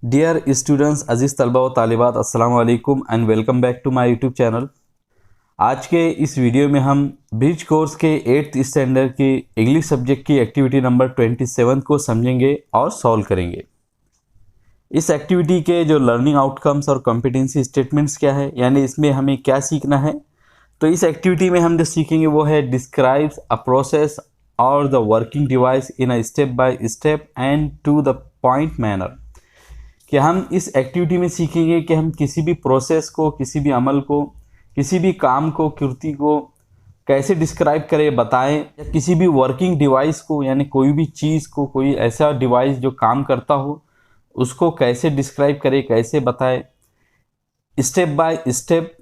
Dear students, अजीज़ तलबा व तालिबात, अस्सलाम वालेकुम and welcome back to my YouTube channel. आज के इस वीडियो में हम ब्रिज कोर्स के 8th स्टैंडर्ड की इंग्लिश सब्जेक्ट की एक्टिविटी नंबर 27 को समझेंगे और सॉल्व करेंगे। इस एक्टिविटी के जो लर्निंग आउटकम्स और कॉम्पिटेंसी स्टेटमेंट्स क्या है, यानी इसमें हमें क्या सीखना है, तो इस एक्टिविटी में हम जो सीखेंगे वो है डिस्क्राइब्स अ प्रोसेस और the working device in a step by step and to the point manner. कि हम इस एक्टिविटी में सीखेंगे कि हम किसी भी प्रोसेस को, किसी भी अमल को, किसी भी काम को, कृति को कैसे डिस्क्राइब करें, बताएं, या किसी भी वर्किंग डिवाइस को, यानी कोई भी चीज़ को, कोई ऐसा डिवाइस जो काम करता हो उसको कैसे डिस्क्राइब करें, कैसे बताएं, स्टेप बाय स्टेप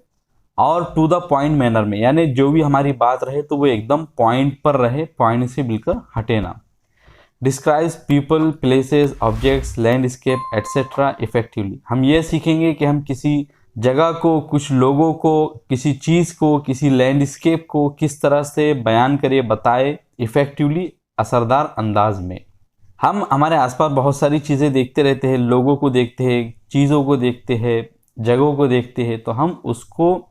और टू द पॉइंट मैनर में, यानी जो भी हमारी बात रहे तो वो एकदम पॉइंट पर रहे, पॉइंट से बिल्कुल हटे ना। Describes people, places, objects, landscape etcetera effectively. हम ये सीखेंगे कि हम किसी जगह को, कुछ लोगों को, किसी चीज़ को, किसी लैंडस्केप को किस तरह से बयान करें, बताए इफेक्टिवली, असरदार अंदाज में। हम हमारे आसपास बहुत सारी चीज़ें देखते रहते हैं, लोगों को देखते हैं, चीज़ों को देखते हैं, जगहों को देखते हैं, तो हम उसको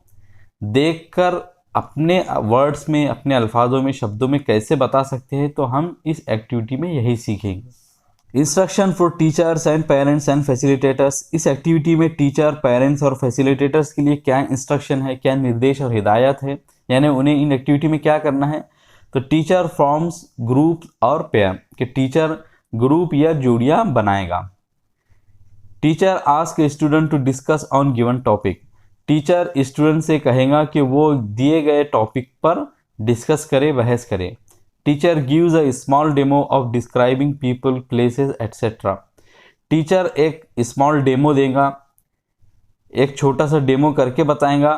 देखकर अपने वर्ड्स में, अपने अल्फाजों में, शब्दों में कैसे बता सकते हैं, तो हम इस एक्टिविटी में यही सीखेंगे। Instruction for teachers and parents and facilitators. इस एक्टिविटी में टीचर, पेरेंट्स और फैसिलिटेटर्स के लिए क्या इंस्ट्रक्शन है, क्या निर्देश और हिदायत है, यानी उन्हें इन एक्टिविटी में क्या करना है। तो टीचर फॉर्म्स ग्रुप और पेयर, कि टीचर ग्रुप या जोड़ियाँ बनाएगा। Teacher ask student to discuss on given topic. Teacher student से कहेगा कि वो दिए गए टॉपिक पर डिस्कस करे, बहस करे। Teacher gives a small demo of describing people, places etcetera. Teacher एक स्मॉल डेमो देगा, एक छोटा सा डेमो करके बताएगा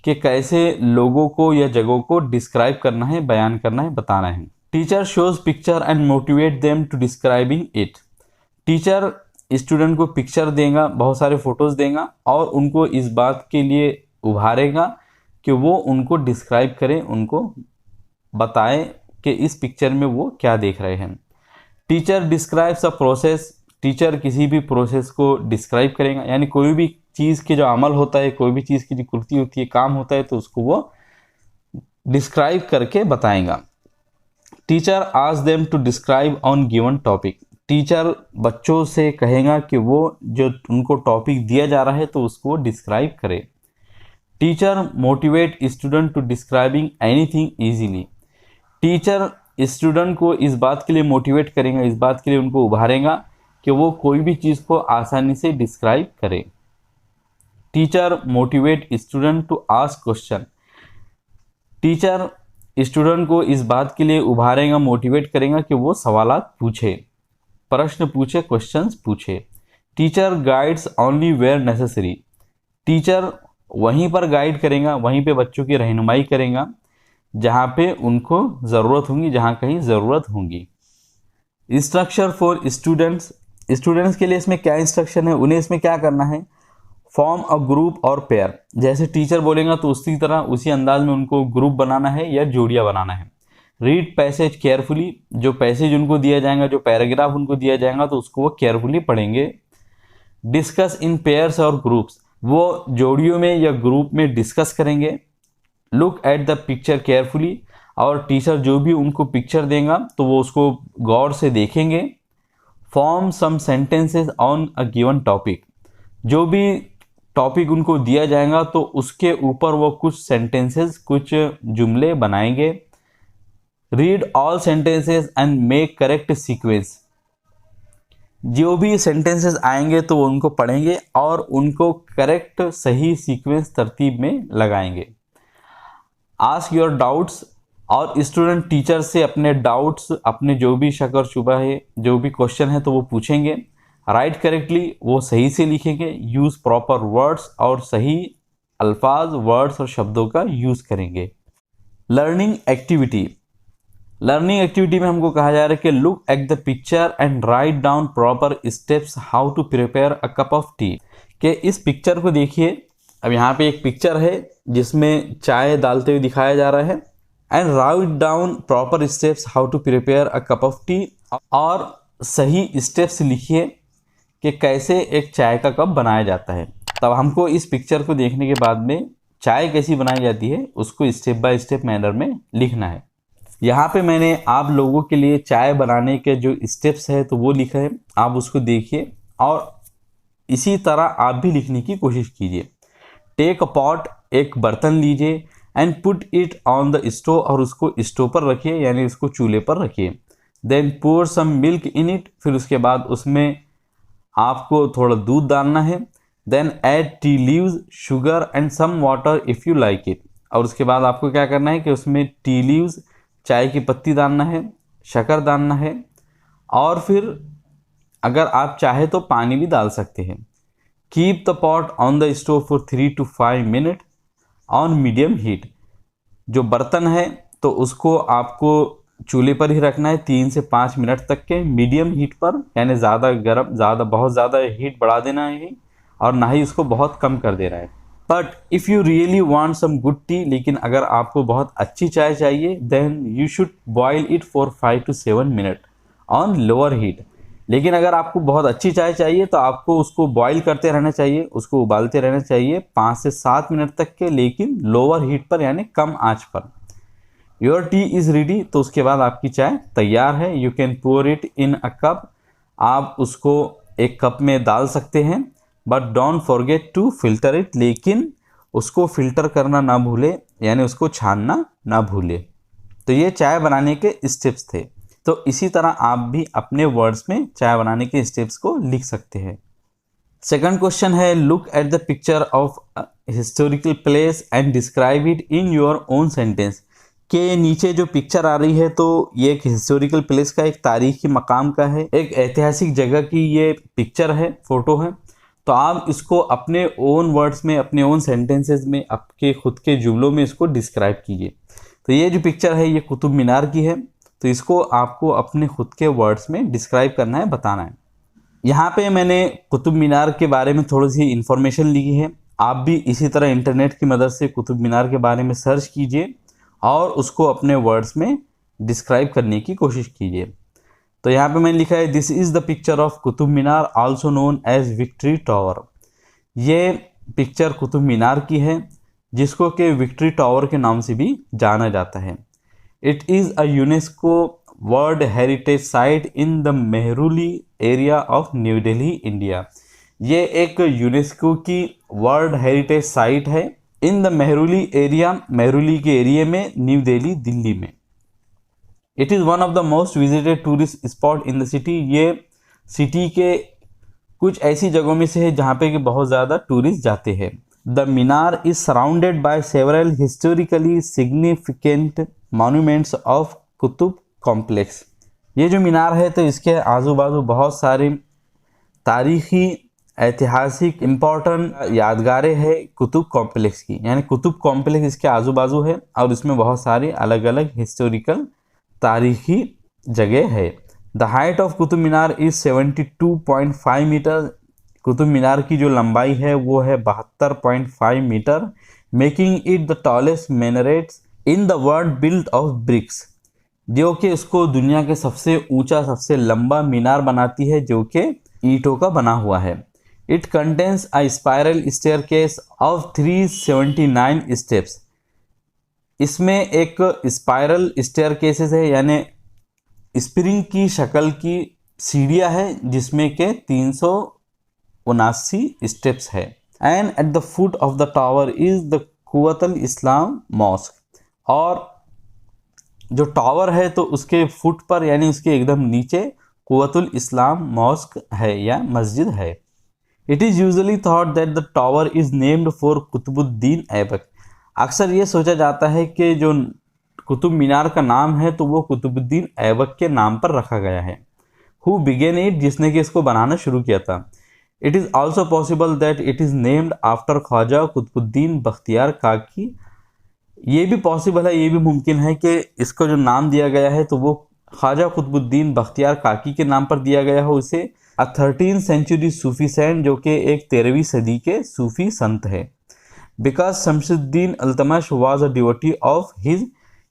कि कैसे लोगों को या जगहों को डिस्क्राइब करना है, बयान करना है, बताना है। Teacher shows picture and motivate them to describing it. Teacher student को पिक्चर देगा, बहुत सारे फोटोज देगा और उनको इस बात के लिए उभारेगा कि वो उनको डिस्क्राइब करें, उनको बताएं कि इस पिक्चर में वो क्या देख रहे हैं। Teacher describes a process. Teacher किसी भी प्रोसेस को डिस्क्राइब करेगा, यानी कोई भी चीज़ के जो अमल होता है, कोई भी चीज़ की जो कृति होती है, काम होता है, तो उसको वो डिस्क्राइब करके बताएगा। Teacher ask them to describe on given topic. Teacher बच्चों से कहेगा कि वो जो उनको टॉपिक दिया जा रहा है तो उसको डिस्क्राइब करें। Teacher motivate student to describing anything easily. Teacher student को इस बात के लिए मोटिवेट करेगा, इस बात के लिए उनको उभारेगा कि वो कोई भी चीज़ को आसानी से डिस्क्राइब करे। Teacher motivate student to ask question. Teacher student को इस बात के लिए उभारेगा, मोटिवेट करेगा कि वो सवालात पूछे, प्रश्न पूछे, क्वेश्चंस पूछे। Teacher guides only where necessary. Teacher वहीं पर गाइड करेगा, वहीं पे बच्चों की रहनुमाई करेगा जहाँ पे उनको ज़रूरत होगी, जहाँ कहीं ज़रूरत होगी। Instruction for students. स्टूडेंट्स के लिए इसमें क्या इंस्ट्रक्शन है, उन्हें इसमें क्या करना है। फॉर्म अ ग्रुप और पेयर। जैसे टीचर बोलेगा तो उसी तरह, उसी अंदाज में उनको ग्रुप बनाना है या जोड़ियाँ बनाना है। Read passage carefully. जो पैसेज उनको दिया जाएगा, जो पैराग्राफ उनको दिया जाएगा, तो उसको वो केयरफुली पढ़ेंगे। डिस्कस इन पेयर्स और ग्रुप्स। वो जोड़ियों में या ग्रुप में डिस्कस करेंगे। Look at the picture carefully. और टीचर जो भी उनको पिक्चर देगा तो वो उसको गौर से देखेंगे। Form some sentences on a given topic. जो भी टॉपिक उनको दिया जाएगा तो उसके ऊपर वो कुछ सेंटेंसेस, कुछ जुमले बनाएंगे। Read all sentences and make correct sequence. जो भी सेंटेंसेस आएंगे तो वो उनको पढ़ेंगे और उनको करेक्ट, सही सीक्वेंस, तरतीब में लगाएंगे। Ask your doubts. और स्टूडेंट टीचर से अपने डाउट्स, अपने जो भी शक और शुबा है, जो भी क्वेश्चन है, तो वो पूछेंगे। राइट करेक्टली, वो सही से लिखेंगे। यूज़ प्रॉपर वर्ड्स, और सही अल्फाज, वर्ड्स और शब्दों का यूज़ करेंगे। Learning activity. लर्निंग एक्टिविटी में हमको कहा जा रहा है कि look at the picture and write down proper steps how to prepare a cup of tea. कि इस पिक्चर को देखिए, अब यहाँ पे एक पिक्चर है जिसमें चाय डालते हुए दिखाया जा रहा है। And write down proper steps how to prepare a cup of tea. और सही स्टेप्स लिखिए कि कैसे एक चाय का कप बनाया जाता है। तब हमको इस पिक्चर को देखने के बाद में चाय कैसी बनाई जाती है उसको स्टेप बाय स्टेप मैनर में लिखना है। यहाँ पे मैंने आप लोगों के लिए चाय बनाने के जो स्टेप्स है तो वो लिखा है, आप उसको देखिए और इसी तरह आप भी लिखने की कोशिश कीजिए। टेक अ पॉट, एक बर्तन लीजिए and put it on the stove, और उसको स्टोव पर रखिए यानी उसको चूल्हे पर रखिए। Then pour some milk in it, फिर उसके बाद उसमें आपको थोड़ा दूध डालना है। Then add tea leaves, sugar and some water if you like it, और उसके बाद आपको क्या करना है कि उसमें टी लीव्स, चाय की पत्ती डालना है, शक्कर डालना है, और फिर अगर आप चाहे तो पानी भी डाल सकते हैं। Keep the pot on the stove for 3 to 5 minute on medium heat. जो बर्तन है तो उसको आपको चूल्हे पर ही रखना है 3 से 5 मिनट तक के मीडियम हीट पर, यानी ज़्यादा गर्म, बहुत ज़्यादा हीट बढ़ा देना है और ना ही उसको बहुत कम कर दे रहा है। But if you really want some good tea, लेकिन अगर आपको बहुत अच्छी चाय चाहिए, then you should boil it for 5 to 7 minute on lower heat. लेकिन अगर आपको बहुत अच्छी चाय चाहिए तो आपको उसको बॉईल करते रहना चाहिए, उसको उबालते रहना चाहिए 5 से 7 मिनट तक के, लेकिन लोअर हीट पर यानी कम आंच पर। योर टी इज़ रेडी, तो उसके बाद आपकी चाय तैयार है। You can pour it in a cup, आप उसको एक कप में डाल सकते हैं। But don't forget to filter it, लेकिन उसको फिल्टर करना ना भूले, यानी उसको छानना ना भूले। तो ये चाय बनाने के स्टेप्स थे। तो इसी तरह आप भी अपने वर्ड्स में चाय बनाने के स्टेप्स को लिख सकते हैं। सेकंड क्वेश्चन है, look at the picture of historical place and describe it in your own sentence. के नीचे जो पिक्चर आ रही है तो ये एक हिस्टोरिकल प्लेस का, एक तारीखी मकाम का है, एक ऐतिहासिक जगह की ये पिक्चर है, फोटो है। तो आप इसको अपने ओन वर्ड्स में, अपने ओन सेंटेंसेस में, आपके खुद के जुमलों में इसको डिस्क्राइब कीजिए। तो ये जो पिक्चर है ये कुतुब मीनार की है, तो इसको आपको अपने खुद के वर्ड्स में डिस्क्राइब करना है, बताना है। यहाँ पे मैंने कुतुब मीनार के बारे में थोड़ी सी इन्फॉर्मेशन ली है। आप भी इसी तरह इंटरनेट की मदद से कुतुब मीनार के बारे में सर्च कीजिए और उसको अपने वर्ड्स में डिस्क्राइब करने की कोशिश कीजिए। तो यहाँ पे मैंने लिखा है, this is the picture of Qutub Minar also known as victory tower. ये पिक्चर कुतुब मीनार की है जिसको कि विक्ट्री टावर के नाम से भी जाना जाता है। It is a UNESCO world heritage site in the Mehrauli area of new Delhi, India. ये एक यूनेस्को की वर्ल्ड हेरिटेज साइट है इन द मेहरुली एरिया, मेहरुली के एरिया में, न्यू दिल्ली, दिल्ली में। It is one of the most visited tourist spot in the city. ये city के कुछ ऐसी जगहों में से है जहाँ पे कि बहुत ज़्यादा टूरिस्ट जाते हैं। The Minar is surrounded by several historically significant monuments of Qutub complex. ये जो मीनार है तो इसके आजू बाजू बहुत सारे तारीखी, ऐतिहासिक, इम्पोर्टेंट यादगारें हैं कुतुब कॉम्प्लेक्स की, यानी कुतुब कॉम्प्लेक्स इसके आजू बाजू है और इसमें बहुत सारी अलग अलग हिस्टोरिकल तारीखी जगह है। The height of Qutub Minar is 72.5 metre. Qutub Minar की जो लंबाई है वो है 72.5 metre, making it the tallest minarets in the world built of bricks, जो कि इसको दुनिया के सबसे ऊंचा, सबसे लंबा मीनार बनाती है जो कि ईंटों का बना हुआ है। It contains a spiral staircase of 379 steps. इसमें एक स्पाइरल स्टेयरकेसेस है, यानी स्प्रिंग की शक्ल की सीढ़ियाँ है जिसमें के 379 स्टेप्स है। And at the foot of the tower is the Quwwatul Islam mosque. और जो टावर है तो उसके फुट पर, यानी उसके एकदम नीचे, कुव्वतुल इस्लाम मॉस्क है या मस्जिद है। It is usually thought that the tower is named for Qutubuddin Aibak. अक्सर ये सोचा जाता है कि जो कुतुब मीनार का नाम है तो वो कुतुबुद्दीन ऐबक के नाम पर रखा गया है। हु बिगेन इट, जिसने कि इसको बनाना शुरू किया था। It is also possible that it is named after Khwaja Qutubuddin Bakhtiyar Kaki. ये भी पॉसिबल है, ये भी मुमकिन है कि इसको जो नाम दिया गया है तो वो ख्वाजा कुतुबुद्दीन बख्तियार काकी के नाम पर दिया गया हो उसे। 13th सेंचुरी सूफी सेंट, जो कि एक 13वीं सदी के सूफी संत है। Because Shamsuddin Altamash was a devotee of his,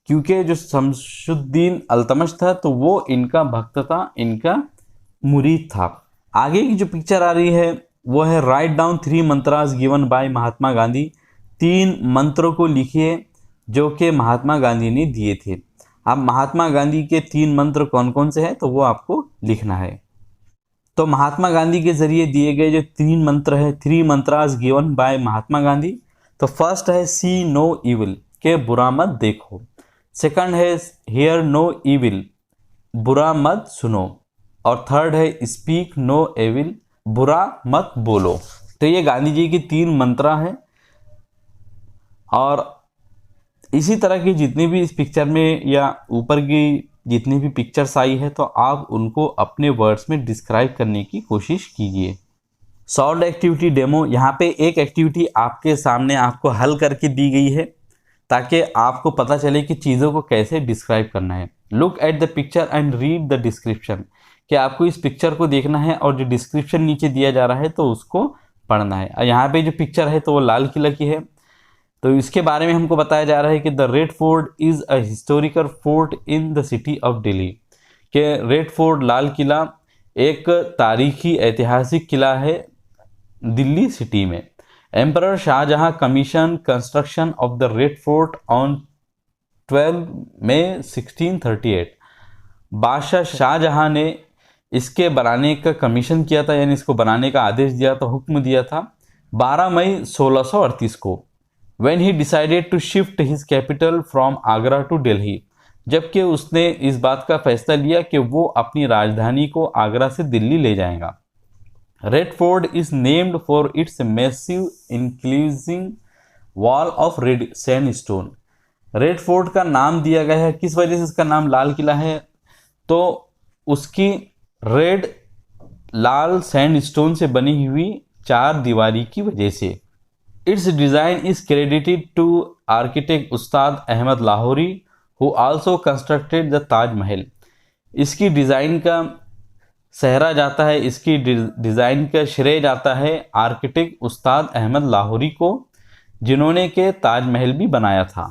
क्योंकि जो शमसुद्दीन अल्तमश था तो वो इनका भक्त था, इनका मुरीद था। आगे की जो पिक्चर आ रही है वो है write down 3 mantras given by Mahatma Gandhi. 3 मंत्रों को लिखिए जो कि महात्मा गांधी ने दिए थे। अब महात्मा गांधी के 3 मंत्र कौन कौन से हैं तो वो आपको लिखना है। तो महात्मा गांधी के जरिए दिए गए जो 3 मंत्र है, 3 मंत्रास गिवन बाय महात्मा गांधी। तो फर्स्ट है सी नो इविल, के बुरा मत देखो। सेकंड है हियर नो इविल, बुरा मत सुनो। और थर्ड है स्पीक नो एविल, बुरा मत बोलो। तो ये गांधी जी की 3 मंत्रा है। और इसी तरह की जितनी भी इस पिक्चर में या ऊपर की जितनी भी पिक्चर्स आई है तो आप उनको अपने वर्ड्स में डिस्क्राइब करने की कोशिश कीजिए। सॉल्व एक्टिविटी डेमो, यहाँ पे एक एक्टिविटी आपके सामने आपको हल करके दी गई है ताकि आपको पता चले कि चीज़ों को कैसे डिस्क्राइब करना है। Look at the picture and read the description, कि आपको इस पिक्चर को देखना है और जो डिस्क्रिप्शन नीचे दिया जा रहा है तो उसको पढ़ना है। और यहाँ पे जो पिक्चर है तो वो लाल किला की है। तो इसके बारे में हमको बताया जा रहा है कि the red fort is a historical fort in the city of Delhi, कि रेड फोर्ट लाल किला एक तारीखी ऐतिहासिक किला है दिल्ली सिटी में। Emperor Shahjahan commission construction of the red Fort on 12 May 1638। बादशाह शाहजहां ने इसके बनाने का कमीशन किया था, यानी इसको बनाने का आदेश दिया था, हुक्म दिया था 12 मई 1638 को। When he decided to shift his capital from Agra to Delhi, जबकि उसने इस बात का फैसला लिया कि वो अपनी राजधानी को आगरा से दिल्ली ले जाएगा। Red fort is named for its massive including wall of red sandstone. Red fort का नाम दिया गया है, किस वजह से इसका नाम लाल किला है? तो उसकी रेड लाल सैंडस्टोन से बनी हुई 4 दीवारी की वजह से। Its design is credited to architect Ustad Ahmad Lahori who also constructed the Taj Mahal. इसकी डिज़ाइन का सहरा जाता है, इसकी डिज़ाइन का श्रेय जाता है आर्किटेक्ट उस्ताद अहमद लाहौरी को, जिन्होंने के ताज महल भी बनाया था।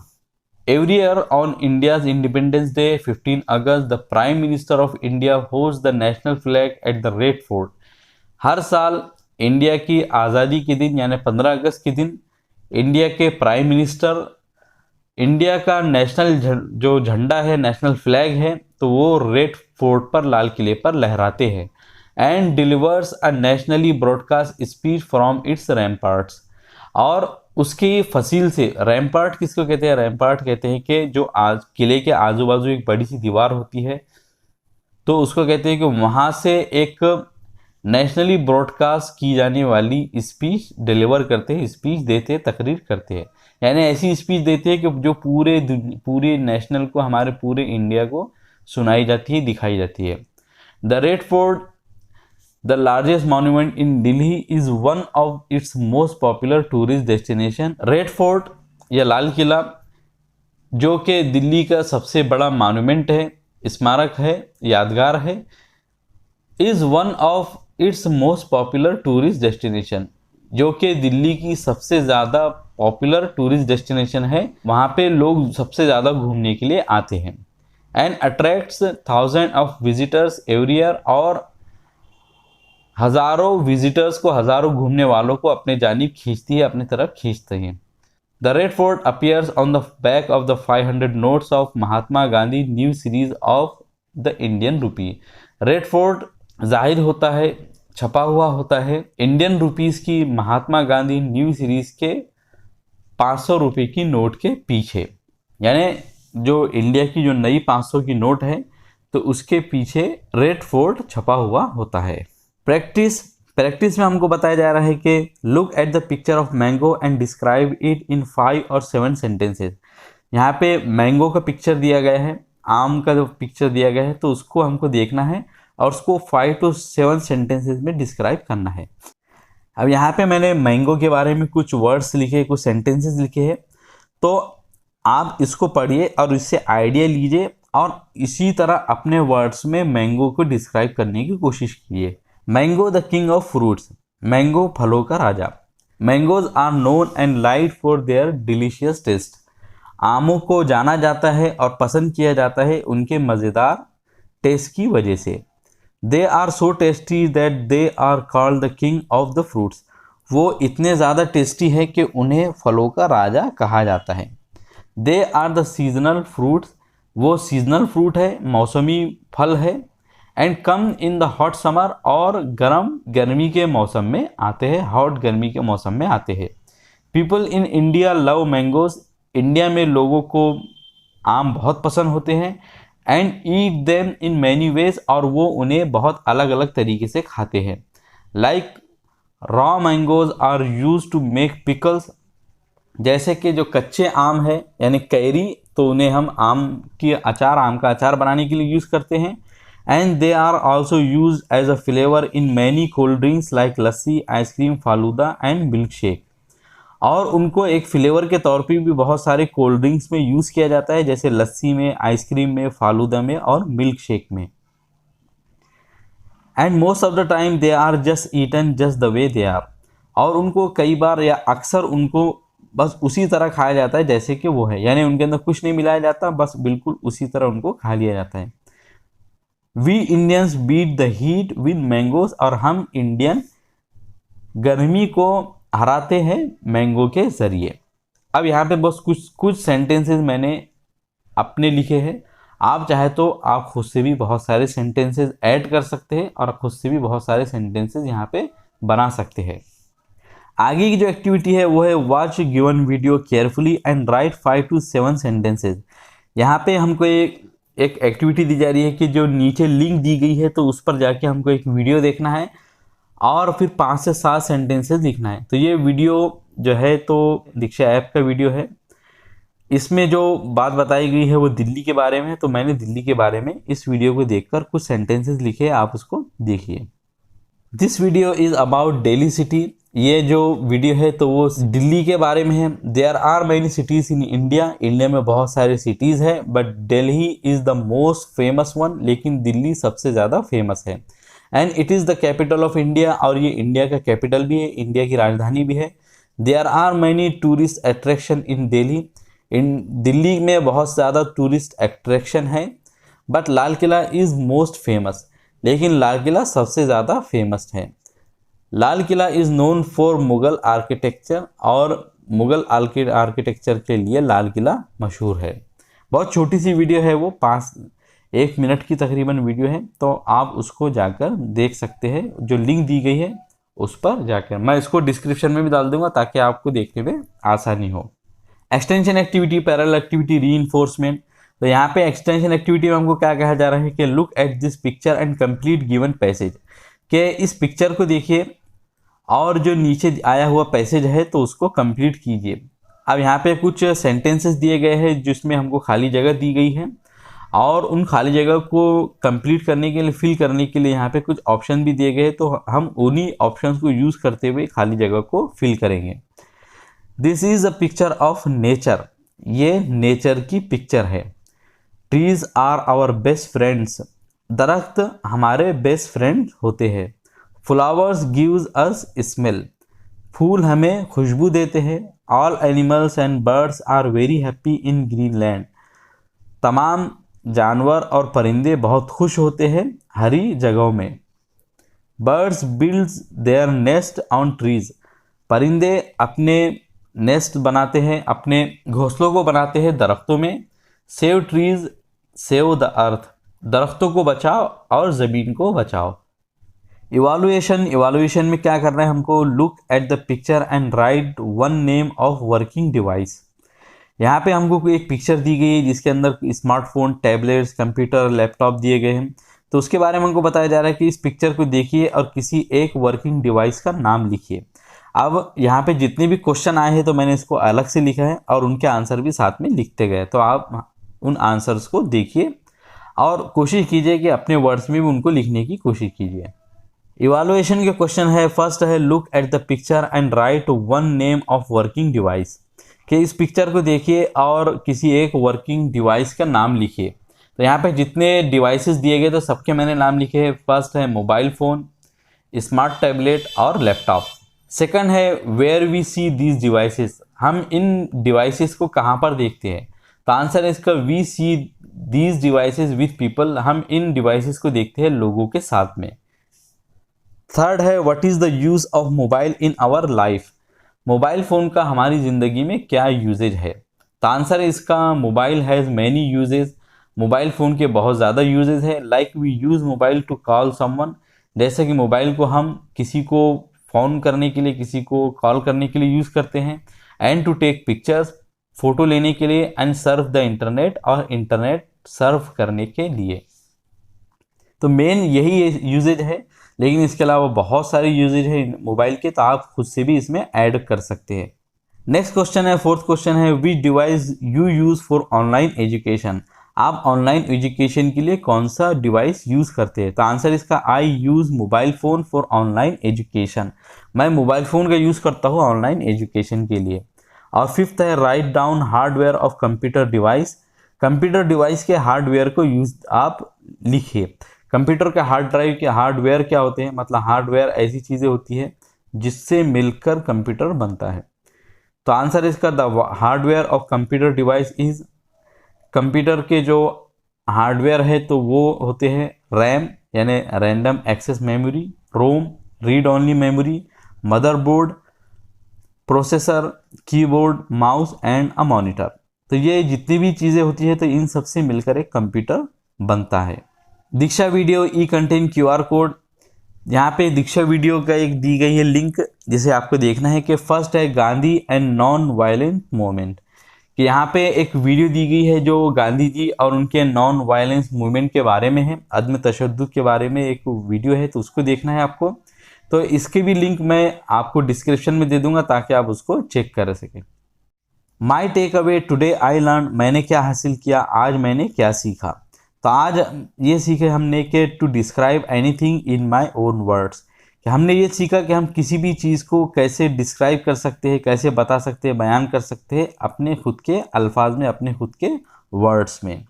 Every year on India's independence day 15 August the prime minister of India host the national flag at the red fort. हर साल इंडिया की आज़ादी के दिन यानी 15 अगस्त के दिन इंडिया के प्राइम मिनिस्टर इंडिया का नेशनल जो झंडा है, नेशनल फ्लैग है, तो वो रेड फोर्ट पर लाल किले पर लहराते हैं। And delivers a nationally broadcast speech from its ramparts. और उसकी फसील से, रैम्पार्ट किसको कहते हैं? रैम्पार्ट कहते हैं कि जो किले के आजू बाजू एक बड़ी सी दीवार होती है तो उसको कहते हैं कि वहाँ से एक नेशनली ब्रॉडकास्ट की जाने वाली स्पीच डिलीवर करते हैं, स्पीच देते हैं, तकरीर करते हैं। यानी ऐसी स्पीच देते हैं कि जो पूरे नेशनल को, हमारे पूरे इंडिया को सुनाई जाती है, दिखाई जाती है। The red fort the largest monument in Delhi is one of its most popular tourist destination. Red fort या लाल किला जो कि दिल्ली का सबसे बड़ा मॉन्यूमेंट है, स्मारक है, यादगार है, is one of its most popular tourist destination, जो कि दिल्ली की सबसे ज़्यादा पॉपुलर टूरिस्ट डेस्टिनेशन है। वहाँ पे लोग सबसे ज़्यादा घूमने के लिए आते हैं। And attracts 1000 of visitors every year, और हज़ारों विजिटर्स को, हज़ारों घूमने वालों को अपने जानिब खींचती है, अपनी तरफ खींचते हैं। The red fort appears on the back of the 500 notes of Mahatma Gandhi new series of the Indian rupee. Red fort जाहिर होता है, छपा हुआ होता है इंडियन रुपीज़ की महात्मा गांधी न्यू सीरीज़ के 500 रुपये की नोट के पीछे। यानी जो इंडिया की जो नई 500 की नोट है तो उसके पीछे रेड फोर्ट छपा हुआ होता है। प्रैक्टिस में हमको बताया जा रहा है कि look at the picture of mango and describe it in 5 और 7 सेंटेंसेस। यहाँ पे मैंगो का पिक्चर दिया गया है, आम का जो पिक्चर दिया गया है, तो उसको हमको देखना है और उसको 5 to 7 सेंटेंसेस में डिस्क्राइब करना है। अब यहाँ पे मैंने मैंगो के बारे में कुछ वर्ड्स लिखे, कुछ सेंटेंसेस लिखे हैं, तो आप इसको पढ़िए और इससे आइडिया लीजिए और इसी तरह अपने वर्ड्स में मैंगो को डिस्क्राइब करने की कोशिश कीजिए। Mango the king of fruits, mango फलों का राजा। Mangoes are known and like for their delicious taste, आमों को जाना जाता है और पसंद किया जाता है उनके मज़ेदार टेस्ट की वजह से। They are so tasty that they are called the king of the fruits. वो इतने ज़्यादा टेस्टी है कि उन्हें फलों का राजा कहा जाता है। They are the seasonal fruits, वो सीजनल फ्रूट है, मौसमी फल है। And come in the hot summer, और गर्मी के मौसम में आते हैं, हॉट गर्मी के मौसम में आते हैं। People in India love mangoes, India में लोगों को आम बहुत पसंद होते हैं। And eat them in many ways, और वो उन्हें बहुत अलग अलग तरीके से खाते हैं। Like raw mangoes are use to make pickles, जैसे कि जो कच्चे आम है यानी कैरी, तो उन्हें हम आम का अचार बनाने के लिए यूज़ करते हैं। And they are also use as a flavour in many cold drinks like lassi, ice cream, falooda and milkshake. और उनको एक फ्लेवर के तौर पे भी बहुत सारे कोल्ड ड्रिंक्स में यूज़ किया जाता है, जैसे लस्सी में, आइसक्रीम में, फालूदा में और मिल्क शेक में। And most of the time they are just eaten just the way they are, और उनको कई बार या अक्सर उनको बस उसी तरह खाया जाता है जैसे कि वो है, यानी उनके अंदर कुछ नहीं मिलाया जाता, बस बिल्कुल उसी तरह उनको खा लिया जाता है। We Indians beat the heat with mangoes, और हम इंडियन गर्मी को हराते हैं मैंगो के ज़रिए। अब यहाँ पे बस कुछ सेंटेंसेस मैंने अपने लिखे हैं। आप चाहे तो आप खुद से भी बहुत सारे सेंटेंसेस ऐड कर सकते हैं और खुद से भी बहुत सारे सेंटेंसेस यहाँ पे बना सकते हैं। आगे की जो एक्टिविटी है वो है watch given video carefully and right 5 to 7 sentences. यहाँ पे हमको एक एक्टिविटी दी जा रही है कि जो नीचे लिंक दी गई है तो उस पर जाके हमको एक वीडियो देखना है और फिर 5 से 7 सेंटेंसेस लिखना है। तो ये वीडियो जो है तो दीक्षा ऐप का वीडियो है। इसमें जो बात बताई गई है वो दिल्ली के बारे में है, तो मैंने दिल्ली के बारे में इस वीडियो को देखकर कुछ सेंटेंसेस लिखे, आप उसको देखिए। This video is about Delhi city. ये जो वीडियो है तो वो दिल्ली के बारे में है। There are many cities in India, India में बहुत सारे सिटीज़ है, but Delhi is the most famous one, लेकिन दिल्ली सबसे ज़्यादा फेमस है। And it is the capital of India, और ये इंडिया का कैपिटल भी है, इंडिया की राजधानी भी है। There are many tourist attraction in Delhi, in Delhi में बहुत ज़्यादा टूरिस्ट अट्रैक्शन है। But Lal Qila is most famous, लेकिन लाल किला सबसे ज़्यादा फेमस है। Lal Qila is known for Mughal architecture, और मुग़ल आर्किटेक्चर के लिए लाल किला मशहूर है। बहुत छोटी सी वीडियो है वो, 1 मिनट की तकरीबन वीडियो है, तो आप उसको जाकर देख सकते हैं। जो लिंक दी गई है उस पर जाकर, मैं इसको डिस्क्रिप्शन में भी डाल दूंगा ताकि आपको देखने में आसानी हो। Extension activity, parallel activity, reinforcement. तो यहाँ पे एक्सटेंशन एक्टिविटी में हमको क्या कहा जा रहा है कि look at this picture and complete given passage, कि इस पिक्चर को देखिए और जो नीचे आया हुआ पैसेज है तो उसको कंप्लीट कीजिए। अब यहाँ पे कुछ सेंटेंसेस दिए गए हैं जिसमें हमको खाली जगह दी गई है, और उन खाली जगह को कंप्लीट करने के लिए, फिल करने के लिए यहाँ पे कुछ ऑप्शन भी दिए गए हैं, तो हम उन्हीं ऑप्शंस को यूज़ करते हुए खाली जगह को फिल करेंगे। This is a picture of nature, ये नेचर की पिक्चर है। Trees are our best friends, दरख्त हमारे बेस्ट फ्रेंड होते हैं। फ्लावर्स गिव्स अस स्मेल, फूल हमें खुशबू देते हैं। All animals and birds are very happy in green land, तमाम जानवर और परिंदे बहुत खुश होते हैं हरी जगहों में। Birds builds there nest on trees, परिंदे अपने नेस्ट बनाते हैं, अपने घोंसलों को बनाते हैं दरख्तों में। Save trees save the earth, दरख्तों को बचाओ और ज़मीन को बचाओ। इवालुएशन में क्या करना है हमको, look at the picture and right one name of working device. यहाँ पे हमको एक पिक्चर दी गई है जिसके अंदर स्मार्टफोन, टैबलेट्स, कंप्यूटर, लैपटॉप दिए गए हैं, तो उसके बारे में हमको बताया जा रहा है कि इस पिक्चर को देखिए और किसी एक वर्किंग डिवाइस का नाम लिखिए। अब यहाँ पे जितने भी क्वेश्चन आए हैं तो मैंने इसको अलग से लिखा है और उनके आंसर भी साथ में लिखते गए, तो आप उन आंसर्स को देखिए और कोशिश कीजिए कि अपने वर्ड्स में भी उनको लिखने की कोशिश कीजिए। इवालुएशन के क्वेश्चन है, फर्स्ट है look at the picture and right one name of working device, कि इस पिक्चर को देखिए और किसी एक वर्किंग डिवाइस का नाम लिखिए। तो यहाँ पे जितने डिवाइसेस दिए गए तो सबके मैंने नाम लिखे हैं। फर्स्ट है मोबाइल फ़ोन, स्मार्ट टैबलेट और लैपटॉप। सेकंड है where we see these devices, हम इन डिवाइसेस को कहाँ पर देखते हैं, तो आंसर है इसका we see these devices with people, हम इन डिवाइसेस को देखते हैं लोगों के साथ में। थर्ड है what is the use of mobile in our life, mobile phone का हमारी ज़िंदगी में क्या यूजेज है। तो आंसर है इसका mobile has many uses, mobile phone के बहुत ज़्यादा यूजेज है। Like we use mobile to call someone, जैसे कि मोबाइल को हम किसी को फ़ोन करने के लिए, किसी को कॉल करने के लिए यूज़ करते हैं। And to take pictures, photo लेने के लिए। एंड सर्फ द इंटरनेट, और इंटरनेट सर्फ करने के लिए। तो मेन यही यूजेज है, लेकिन इसके अलावा बहुत सारे यूजेज है मोबाइल के, तो आप खुद से भी इसमें ऐड कर सकते हैं। नेक्स्ट क्वेश्चन है, फोर्थ क्वेश्चन है विच device you use for online education, आप ऑनलाइन एजुकेशन के लिए कौन सा डिवाइस यूज़ करते हैं। तो आंसर इसका I use mobile phone for online education, मैं मोबाइल फ़ोन का यूज़ करता हूँ ऑनलाइन एजुकेशन के लिए। और फिफ्थ है write down hardware of computer device, computer device के हार्डवेयर को यूज़ आप लिखिए। कंप्यूटर के हार्ड ड्राइव के हार्डवेयर क्या होते हैं, मतलब हार्डवेयर ऐसी चीज़ें होती है जिससे मिलकर कंप्यूटर बनता है। तो आंसर इसका the hardware of computer device is, computer के जो हार्डवेयर है तो वो होते हैं रैम यानी random access memory, ROM read only memory, motherboard, processor, keyboard, mouse and a monitor. तो ये जितनी भी चीज़ें होती है तो इन सबसे मिलकर एक कंप्यूटर बनता है। दीक्षा वीडियो ई कंटेन QR कोड, यहाँ पे दीक्षा वीडियो का एक दी गई है लिंक, जिसे आपको देखना है कि फर्स्ट है Gandhi and non violent movement, कि यहाँ पे एक वीडियो दी गई है जो गांधी जी और उनके नॉन वायलेंस मूवमेंट के बारे में है, अदम तशद्दुद के बारे में एक वीडियो है, तो उसको देखना है आपको। तो इसके भी लिंक मैं आपको डिस्क्रिप्शन में दे दूंगा ताकि आप उसको चेक कर सकें। My take away today I learn, मैंने क्या हासिल किया, आज मैंने क्या सीखा। तो आज ये सीखे हमने कि to describe anything in my own words, कि हमने ये सीखा कि हम किसी भी चीज़ को कैसे डिस्क्राइब कर सकते हैं, कैसे बता सकते हैं, बयान कर सकते हैं अपने खुद के अल्फाज में, अपने खुद के वर्ड्स में।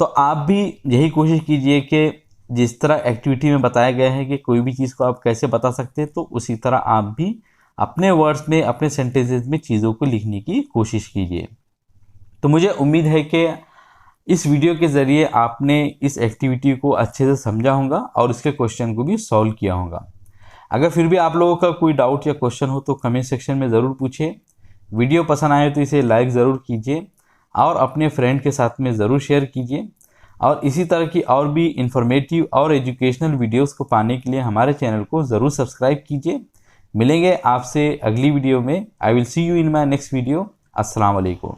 तो आप भी यही कोशिश कीजिए कि जिस तरह एक्टिविटी में बताया गया है कि कोई भी चीज़ को आप कैसे बता सकते हैं, तो उसी तरह आप भी अपने वर्ड्स में, अपने सेंटेंसेस में चीज़ों को लिखने की कोशिश कीजिए। तो मुझे उम्मीद है कि इस वीडियो के ज़रिए आपने इस एक्टिविटी को अच्छे से समझा होगा और इसके क्वेश्चन को भी सॉल्व किया होगा। अगर फिर भी आप लोगों का कोई डाउट या क्वेश्चन हो तो कमेंट सेक्शन में ज़रूर पूछिए। वीडियो पसंद आए तो इसे लाइक ज़रूर कीजिए और अपने फ्रेंड के साथ में ज़रूर शेयर कीजिए। और इसी तरह की और भी इंफॉर्मेटिव और एजुकेशनल वीडियोस को पाने के लिए हमारे चैनल को ज़रूर सब्सक्राइब कीजिए। मिलेंगे आपसे अगली वीडियो में। I will see you in my next video. अस्सलाम वालेकुम।